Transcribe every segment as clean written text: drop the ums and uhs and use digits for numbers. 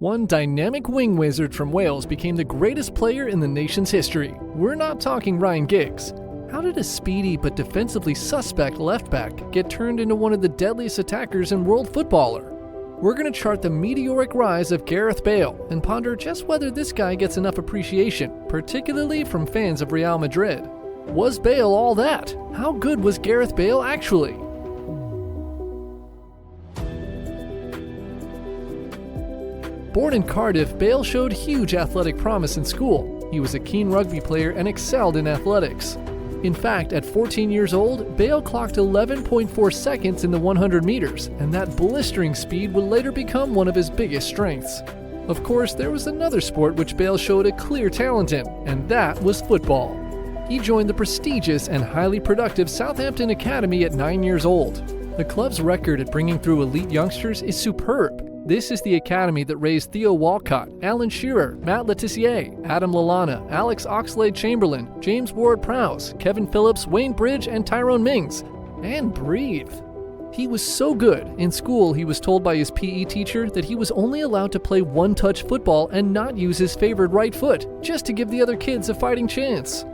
One dynamic wing wizard from Wales became the greatest player in the nation's history. We're not talking Ryan Giggs. How did a speedy but defensively suspect left back get turned into one of the deadliest attackers in world footballer? We're going to chart the meteoric rise of Gareth Bale and ponder just whether this guy gets enough appreciation, particularly from fans of Real Madrid. Was Bale all that? How good was Gareth Bale actually? Born in Cardiff, Bale showed huge athletic promise in school. He was a keen rugby player and excelled in athletics. In fact, at 14 years old, Bale clocked 11.4 seconds in the 100 meters, and that blistering speed would later become one of his biggest strengths. Of course, there was another sport which Bale showed a clear talent in, and that was football. He joined the prestigious and highly productive Southampton Academy at 9 years old. The club's record at bringing through elite youngsters is superb. This is the academy that raised Theo Walcott, Alan Shearer, Matt Letizia, Adam Lallana, Alex Oxlade-Chamberlain, James Ward-Prowse, Kevin Phillips, Wayne Bridge, and Tyrone Mings. And breathe. He was so good, in school he was told by his PE teacher that he was only allowed to play one-touch football and not use his favored right foot, just to give the other kids a fighting chance.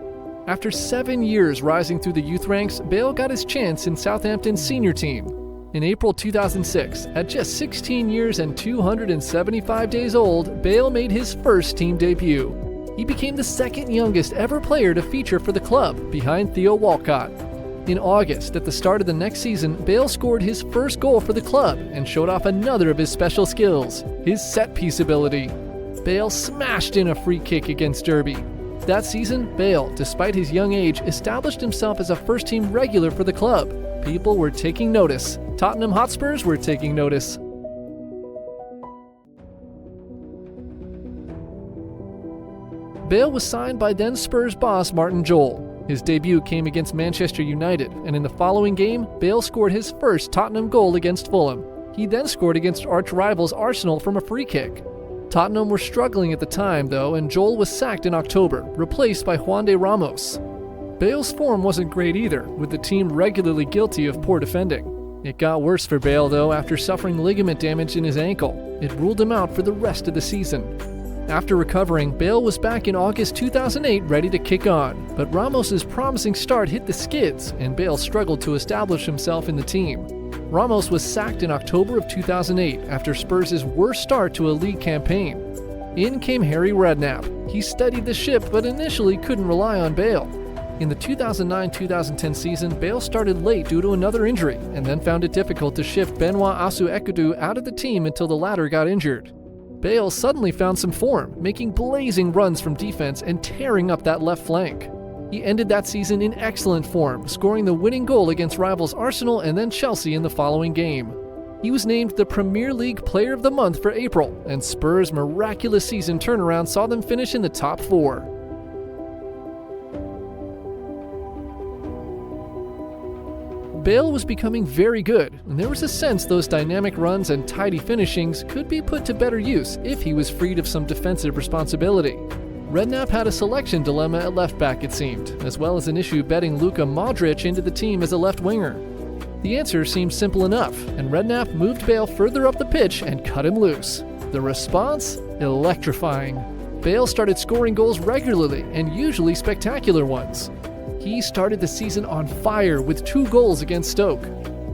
After 7 years rising through the youth ranks, Bale got his chance in Southampton's senior team. In April 2006, at just 16 years and 275 days old, Bale made his first team debut. He became the second youngest ever player to feature for the club, behind Theo Walcott. In August, at the start of the next season, Bale scored his first goal for the club and showed off another of his special skills, his set-piece ability. Bale smashed in a free kick against Derby. That season, Bale, despite his young age, established himself as a first-team regular for the club. People were taking notice. Tottenham Hotspurs were taking notice. Bale was signed by then Spurs boss Martin Jol. His debut came against Manchester United, and in the following game, Bale scored his first Tottenham goal against Fulham. He then scored against arch-rivals Arsenal from a free kick. Tottenham were struggling at the time, though, and Jol was sacked in October, replaced by Juan de Ramos. Bale's form wasn't great either, with the team regularly guilty of poor defending. It got worse for Bale, though, after suffering ligament damage in his ankle. It ruled him out for the rest of the season. After recovering, Bale was back in August 2008 ready to kick on, but Ramos's promising start hit the skids, and Bale struggled to establish himself in the team. Ramos was sacked in October of 2008 after Spurs' worst start to a league campaign. In came Harry Redknapp. He steadied the ship, but initially couldn't rely on Bale. In the 2009-2010 season, Bale started late due to another injury, and then found it difficult to shift Benoit Asu-Ekudus out of the team until the latter got injured. Bale suddenly found some form, making blazing runs from defense and tearing up that left flank. He ended that season in excellent form, scoring the winning goal against rivals Arsenal and then Chelsea in the following game. He was named the Premier League Player of the Month for April, and Spurs' miraculous season turnaround saw them finish in the top 4. Bale was becoming very good, and there was a sense those dynamic runs and tidy finishings could be put to better use if he was freed of some defensive responsibility. Redknapp had a selection dilemma at left back, it seemed, as well as an issue betting Luka Modric into the team as a left winger. The answer seemed simple enough, and Redknapp moved Bale further up the pitch and cut him loose. The response? Electrifying. Bale started scoring goals regularly, and usually spectacular ones. He started the season on fire with 2 goals against Stoke.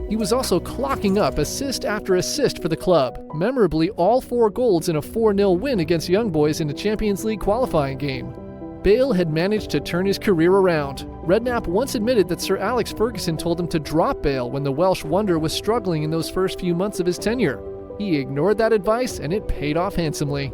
He was also clocking up assist after assist for the club, memorably all 4 goals in a 4-0 win against Young Boys in the Champions League qualifying game. Bale had managed to turn his career around. Redknapp once admitted that Sir Alex Ferguson told him to drop Bale when the Welsh wonder was struggling in those first few months of his tenure. He ignored that advice, and it paid off handsomely.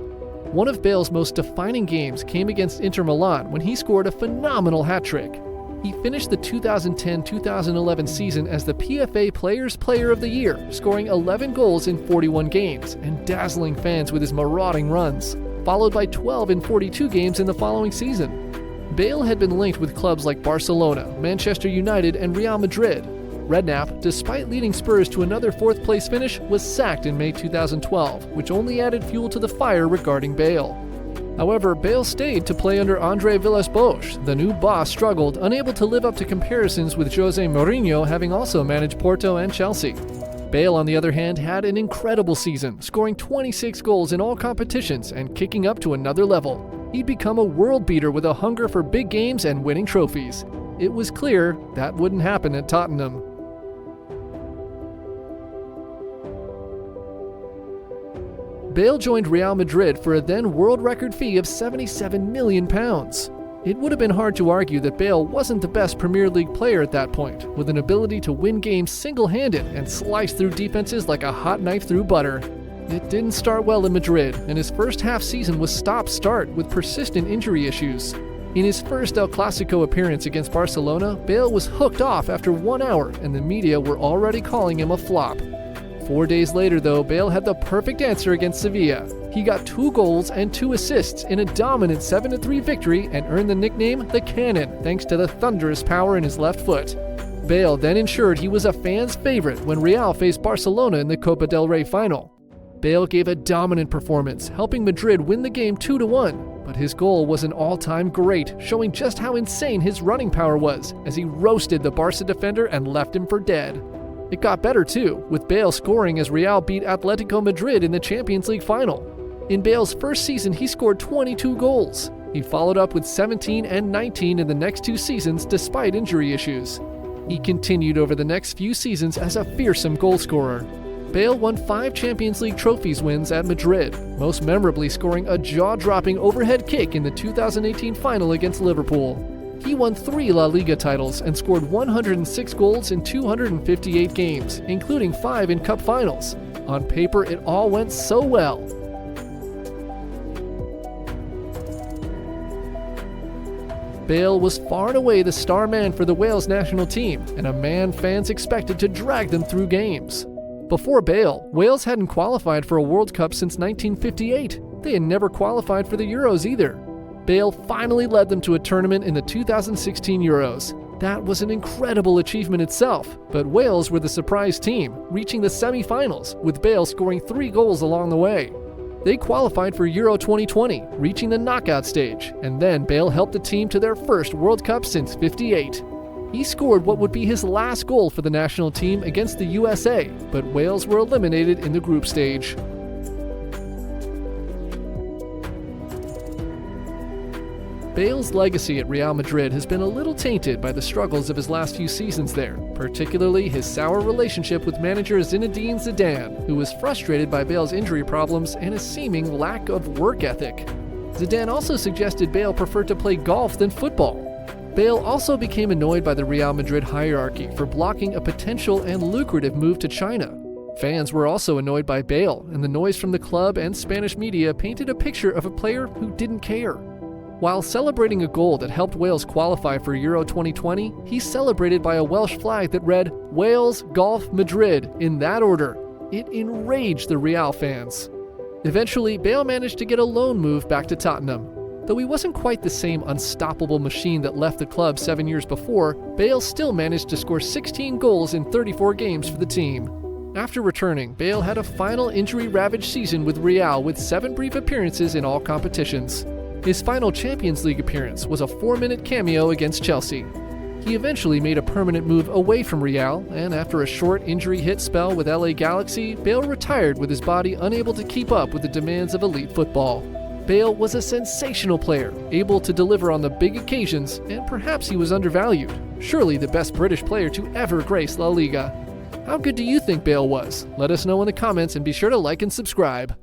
One of Bale's most defining games came against Inter Milan when he scored a phenomenal hat-trick. He finished the 2010-2011 season as the PFA Players' Player of the Year, scoring 11 goals in 41 games and dazzling fans with his marauding runs, followed by 12 in 42 games in the following season. Bale had been linked with clubs like Barcelona, Manchester United, and Real Madrid. Redknapp, despite leading Spurs to another 4th-place finish, was sacked in May 2012, which only added fuel to the fire regarding Bale. However, Bale stayed to play under Andre Villas-Boas. The new boss struggled, unable to live up to comparisons with Jose Mourinho having also managed Porto and Chelsea. Bale, on the other hand, had an incredible season, scoring 26 goals in all competitions and kicking up to another level. He'd become a world beater with a hunger for big games and winning trophies. It was clear that wouldn't happen at Tottenham. Bale joined Real Madrid for a then world record fee of £77 million. It would have been hard to argue that Bale wasn't the best Premier League player at that point, with an ability to win games single-handed and slice through defenses like a hot knife through butter. It didn't start well in Madrid, and his first half season was stop-start with persistent injury issues. In his first El Clasico appearance against Barcelona, Bale was hooked off after 1 hour, and the media were already calling him a flop. 4 days later, though, Bale had the perfect answer against Sevilla. He got 2 goals and 2 assists in a dominant 7-3 victory and earned the nickname The Cannon, thanks to the thunderous power in his left foot. Bale then ensured he was a fan's favorite when Real faced Barcelona in the Copa del Rey final. Bale gave a dominant performance, helping Madrid win the game 2-1, but his goal was an all-time great, showing just how insane his running power was as he roasted the Barca defender and left him for dead. It got better too, with Bale scoring as Real beat Atletico Madrid in the Champions League final. In Bale's first season, he scored 22 goals. He followed up with 17 and 19 in the next 2 seasons despite injury issues. He continued over the next few seasons as a fearsome goalscorer. Bale won 5 Champions League trophies wins at Madrid, most memorably scoring a jaw-dropping overhead kick in the 2018 final against Liverpool. He won 3 La Liga titles and scored 106 goals in 258 games, including 5 in cup finals. On paper, it all went so well. Bale was far and away the star man for the Wales national team, and a man fans expected to drag them through games. Before Bale, Wales hadn't qualified for a World Cup since 1958. They had never qualified for the Euros either. Bale finally led them to a tournament in the 2016 Euros. That was an incredible achievement itself, but Wales were the surprise team, reaching the semi-finals, with Bale scoring 3 goals along the way. They qualified for Euro 2020, reaching the knockout stage, and then Bale helped the team to their first World Cup since '58. He scored what would be his last goal for the national team against the USA, but Wales were eliminated in the group stage. Bale's legacy at Real Madrid has been a little tainted by the struggles of his last few seasons there, particularly his sour relationship with manager Zinedine Zidane, who was frustrated by Bale's injury problems and a seeming lack of work ethic. Zidane also suggested Bale preferred to play golf than football. Bale also became annoyed by the Real Madrid hierarchy for blocking a potential and lucrative move to China. Fans were also annoyed by Bale, and the noise from the club and Spanish media painted a picture of a player who didn't care. While celebrating a goal that helped Wales qualify for Euro 2020, he celebrated by a Welsh flag that read Wales, Golf, Madrid in that order. It enraged the Real fans. Eventually, Bale managed to get a loan move back to Tottenham. Though he wasn't quite the same unstoppable machine that left the club 7 years before, Bale still managed to score 16 goals in 34 games for the team. After returning, Bale had a final injury-ravaged season with Real with 7 brief appearances in all competitions. His final Champions League appearance was a 4-minute cameo against Chelsea. He eventually made a permanent move away from Real, and after a short injury-hit spell with LA Galaxy, Bale retired with his body unable to keep up with the demands of elite football. Bale was a sensational player, able to deliver on the big occasions, and perhaps he was undervalued. Surely the best British player to ever grace La Liga. How good do you think Bale was? Let us know in the comments and be sure to like and subscribe.